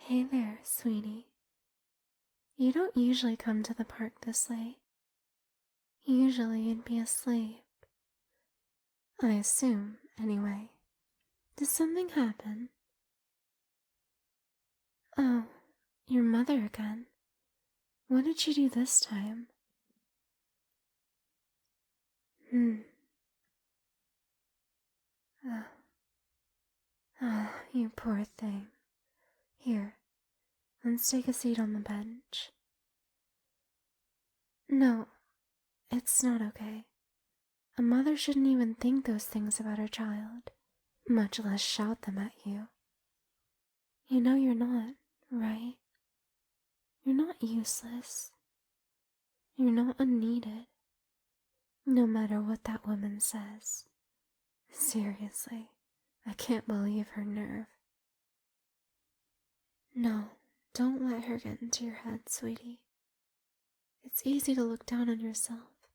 Hey there, Sweeney. You don't usually come to the park this late. Usually you'd be asleep. I assume, anyway. Did something happen? Oh, your mother again. What did she do this time? Oh, oh, you poor thing. Here, let's take a seat on the bench. No, it's not okay. A mother shouldn't even think those things about her child, much less shout them at you. You know you're not, right? You're not useless. You're not unneeded. No matter what that woman says. Seriously, I can't believe her nerve. No, don't let her get into your head, sweetie. It's easy to look down on yourself,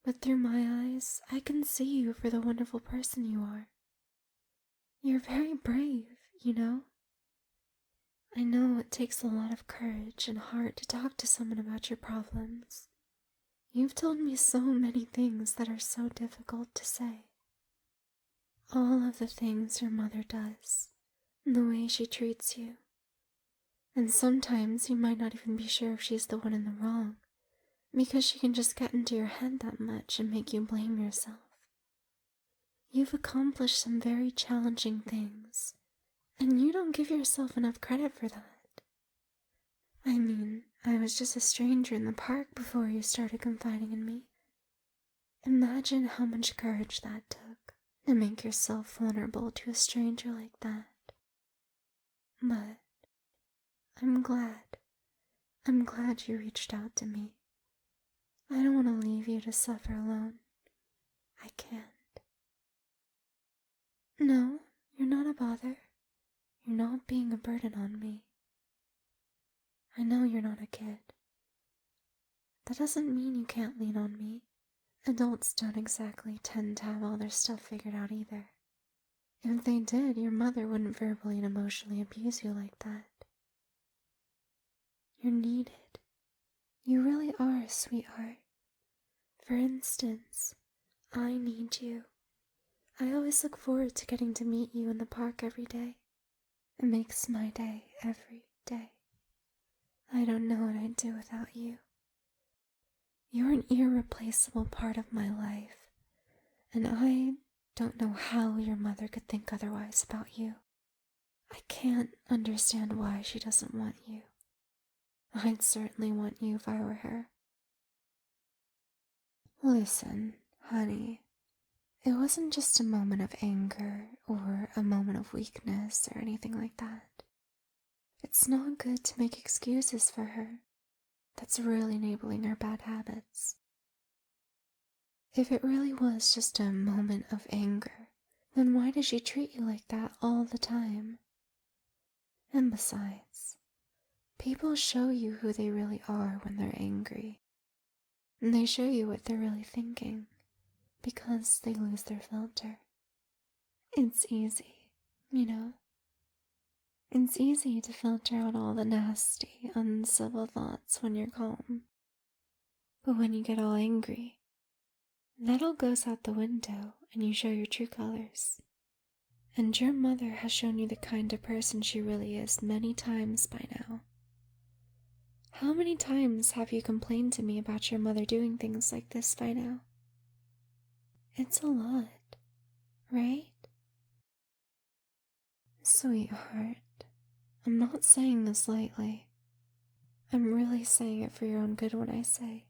but through my eyes, I can see you for the wonderful person you are. You're very brave, you know? I know it takes a lot of courage and heart to talk to someone about your problems. You've told me so many things that are so difficult to say. All of the things your mother does, and the way she treats you. And sometimes you might not even be sure if she's the one in the wrong, because she can just get into your head that much and make you blame yourself. You've accomplished some very challenging things, and you don't give yourself enough credit for that. I mean, I was just a stranger in the park before you started confiding in me. Imagine how much courage that took to make yourself vulnerable to a stranger like that. But I'm glad you reached out to me. I don't want to leave you to suffer alone. I can't. No, you're not a bother. You're not being a burden on me. I know you're not a kid. That doesn't mean you can't lean on me. Adults don't exactly tend to have all their stuff figured out either. If they did, your mother wouldn't verbally and emotionally abuse you like that. You're needed. You really are, sweetheart. For instance, I need you. I always look forward to getting to meet you in the park every day. It makes my day every day. I don't know what I'd do without you. You're an irreplaceable part of my life, and I don't know how your mother could think otherwise about you. I can't understand why she doesn't want you. I'd certainly want you if I were her. Listen, honey, it wasn't just a moment of anger or a moment of weakness or anything like that. It's not good to make excuses for her. That's really enabling her bad habits. If it really was just a moment of anger, then why does she treat you like that all the time? And besides, people show you who they really are when they're angry. And they show you what they're really thinking, because they lose their filter. It's easy, you know? It's easy to filter out all the nasty, uncivil thoughts when you're calm. But when you get all angry, that all goes out the window and you show your true colors. And your mother has shown you the kind of person she really is many times by now. How many times have you complained to me about your mother doing things like this by now? It's a lot, right? Sweetheart, I'm not saying this lightly. I'm really saying it for your own good when I say,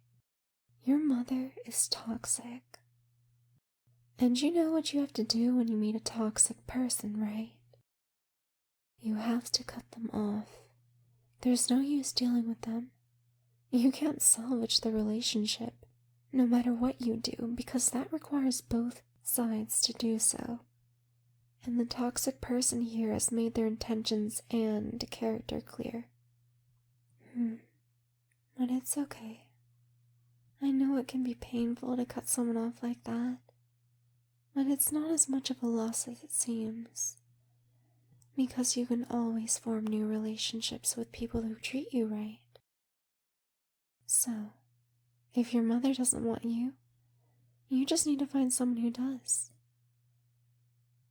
your mother is toxic. And you know what you have to do when you meet a toxic person, right? You have to cut them off. There's no use dealing with them. You can't salvage the relationship, no matter what you do, because that requires both sides to do so. And the toxic person here has made their intentions and character clear. But it's okay. I know it can be painful to cut someone off like that, but it's not as much of a loss as it seems. because you can always form new relationships with people who treat you right. So, if your mother doesn't want you, you just need to find someone who does.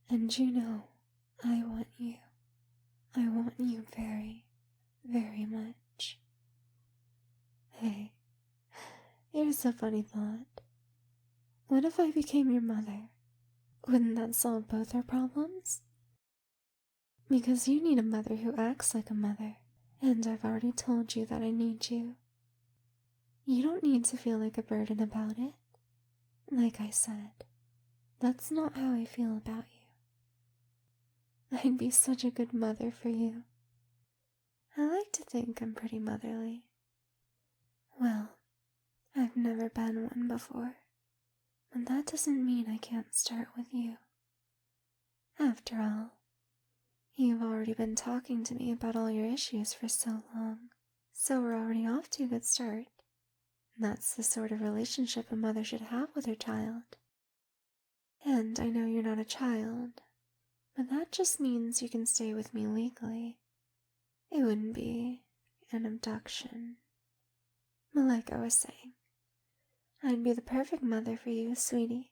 And you know, I want you. I want you very, very much. Hey, here's a funny thought. What if I became your mother? Wouldn't that solve both our problems? Because you need a mother who acts like a mother, and I've already told you that I need you. You don't need to feel like a burden about it. Like I said, that's not how I feel about you. I'd be such a good mother for you. I like to think I'm pretty motherly. Well, I've never been one before, but that doesn't mean I can't start with you. After all, you've already been talking to me about all your issues for so long, so we're already off to a good start. That's the sort of relationship a mother should have with her child. And I know you're not a child, but that just means you can stay with me legally. It wouldn't be an abduction. But like I was saying, I'd be the perfect mother for you, sweetie.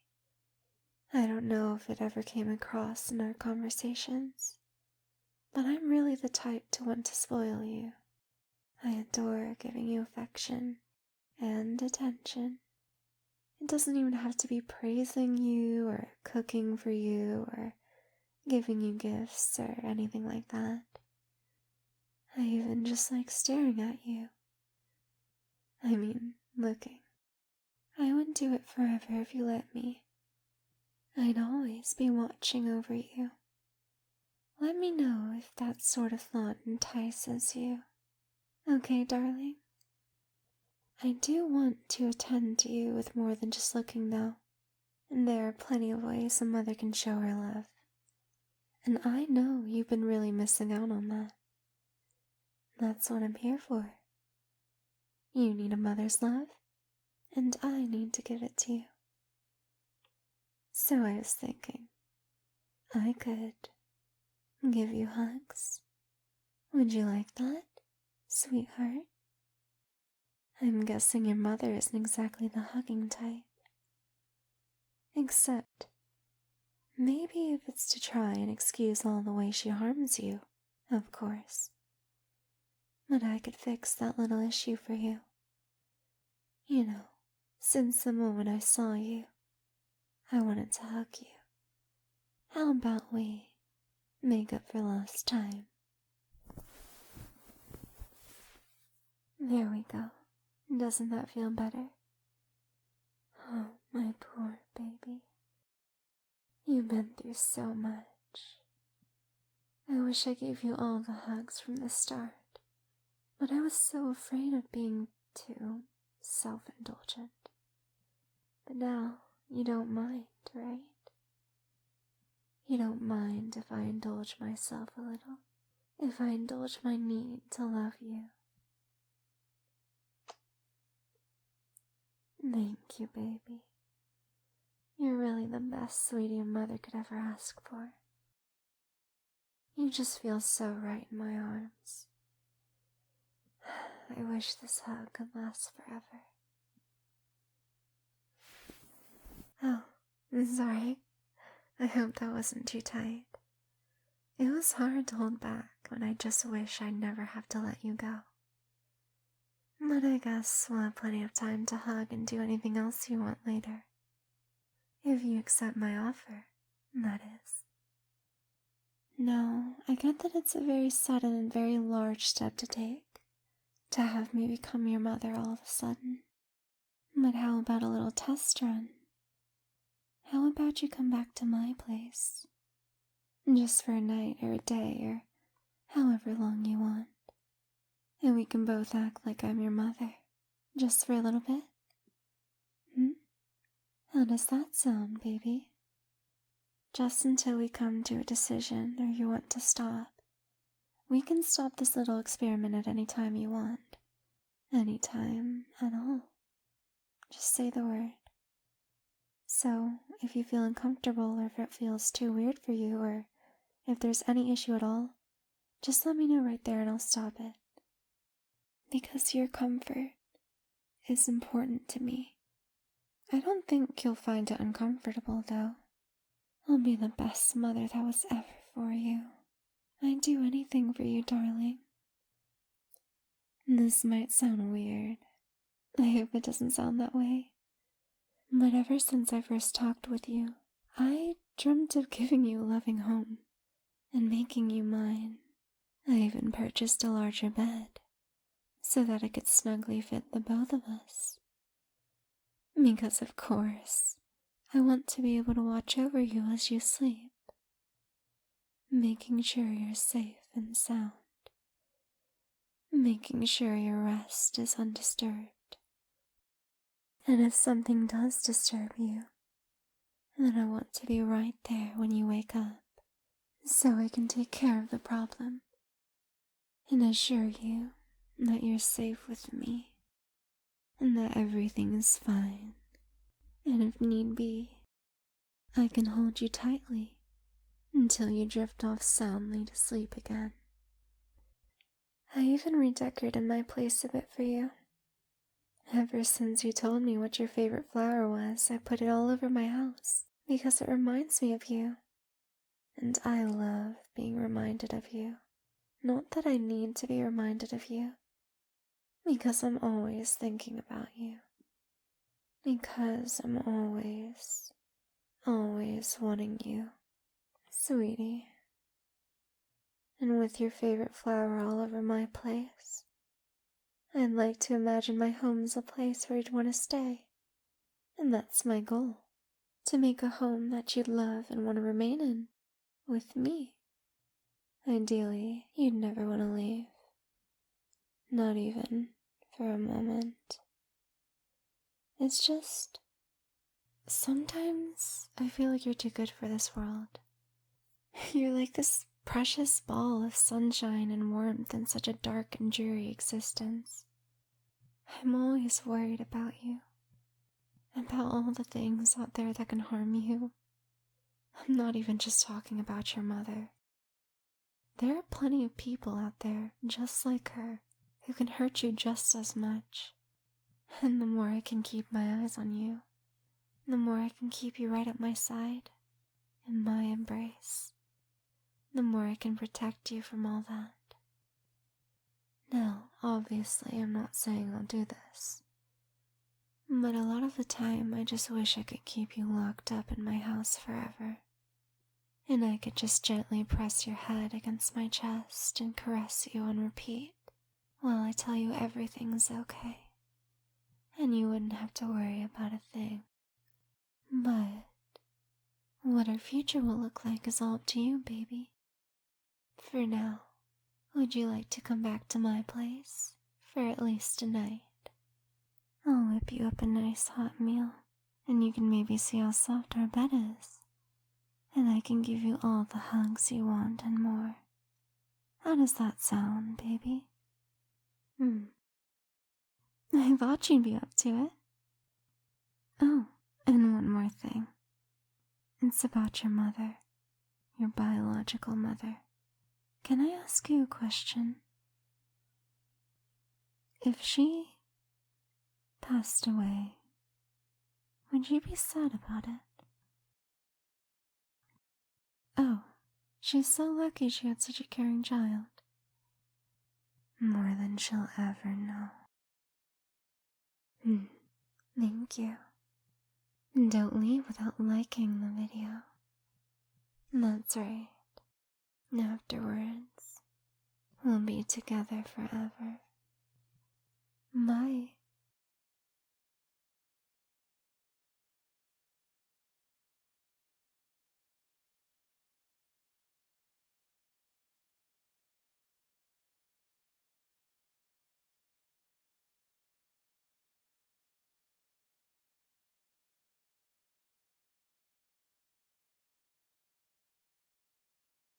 I don't know if it ever came across in our conversations, but I'm really the type to want to spoil you. I adore giving you affection and attention. It doesn't even have to be praising you or cooking for you or giving you gifts or anything like that. I even just like staring at you. I mean, looking. I wouldn't do it forever if you let me. I'd always be watching over you. Let me know if that sort of thought entices you. Okay, darling? I do want to attend to you with more than just looking, though. And there are plenty of ways a mother can show her love. And I know you've been really missing out on that. That's what I'm here for. You need a mother's love, and I need to give it to you. So I was thinking, I could give you hugs. Would you like that, sweetheart? I'm guessing your mother isn't exactly the hugging type. Except, maybe if it's to try and excuse all the way she harms you, of course. But I could fix that little issue for you. You know, since the moment I saw you, I wanted to hug you. How about we make up for lost time? There we go. Doesn't that feel better? Oh, my poor baby. You've been through so much. I wish I gave you all the hugs from the start, but I was so afraid of being too self-indulgent. But now, you don't mind, right? You don't mind if I indulge myself a little, if I indulge my need to love you. Thank you, baby. You're really the best sweetie a mother could ever ask for. You just feel so right in my arms. I wish this hug could last forever. Oh, I'm sorry. I hope that wasn't too tight. It was hard to hold back when I just wish I'd never have to let you go. But I guess we'll have plenty of time to hug and do anything else you want later. If you accept my offer, that is. No, I get that it's a very sudden and very large step to take, to have me become your mother all of a sudden. But how about a little test run? How about you come back to my place? Just for a night or a day or however long you want. And we can both act like I'm your mother, just for a little bit. How does that sound, baby? Just until we come to a decision or you want to stop. We can stop this little experiment at any time you want. Any time at all. Just say the word. So, if you feel uncomfortable or if it feels too weird for you or If there's any issue at all, just let me know right there and I'll stop it. Because your comfort is important to me. I don't think you'll find it uncomfortable, though. I'll be the best mother that was ever for you. I'd do anything for you, darling. This might sound weird. I hope it doesn't sound that way. But ever since I first talked with you, I dreamt of giving you a loving home and making you mine. I even purchased a larger bed so that it could snugly fit the both of us. Because, of course, I want to be able to watch over you as you sleep, making sure you're safe and sound, making sure your rest is undisturbed. And if something does disturb you, then I want to be right there when you wake up, so I can take care of the problem and assure you that you're safe with me and that everything is fine. And if need be, I can hold you tightly until you drift off soundly to sleep again. I even redecorated my place a bit for you. Ever since you told me what your favorite flower was, I put it all over my house because it reminds me of you. And I love being reminded of you. Not that I need to be reminded of you, because I'm always thinking about you. Because I'm always wanting you, sweetie. And with your favorite flower all over my place, I'd like to imagine my home's a place where you'd want to stay. And that's my goal, to make a home that you'd love and want to remain in, with me. Ideally, you'd never want to leave. Not even for a moment. It's just, sometimes I feel like you're too good for this world. You're like this precious ball of sunshine and warmth in such a dark and dreary existence. I'm always worried about you, about all the things out there that can harm you. I'm not even just talking about your mother. There are plenty of people out there just like her who can hurt you just as much. And the more I can keep my eyes on you, the more I can keep you right at my side, in my embrace, the more I can protect you from all that. Now, obviously, I'm not saying I'll do this, but a lot of the time I just wish I could keep you locked up in my house forever, and I could just gently press your head against my chest and caress you on repeat while I tell you everything's okay, and you wouldn't have to worry about a thing. But what our future will look like is all up to you, baby. For now, would you like to come back to my place for at least a night? I'll whip you up a nice hot meal, and you can maybe see how soft our bed is. And I can give you all the hugs you want and more. How does that sound, baby? I thought you'd be up to it. Oh, and one more thing. It's about your mother, your biological mother. Can I ask you a question? If she passed away, would you be sad about it? Oh, she's so lucky she had such a caring child. More than she'll ever know. Thank you. Don't leave without liking the video. That's right. Afterwards, we'll be together forever. Bye.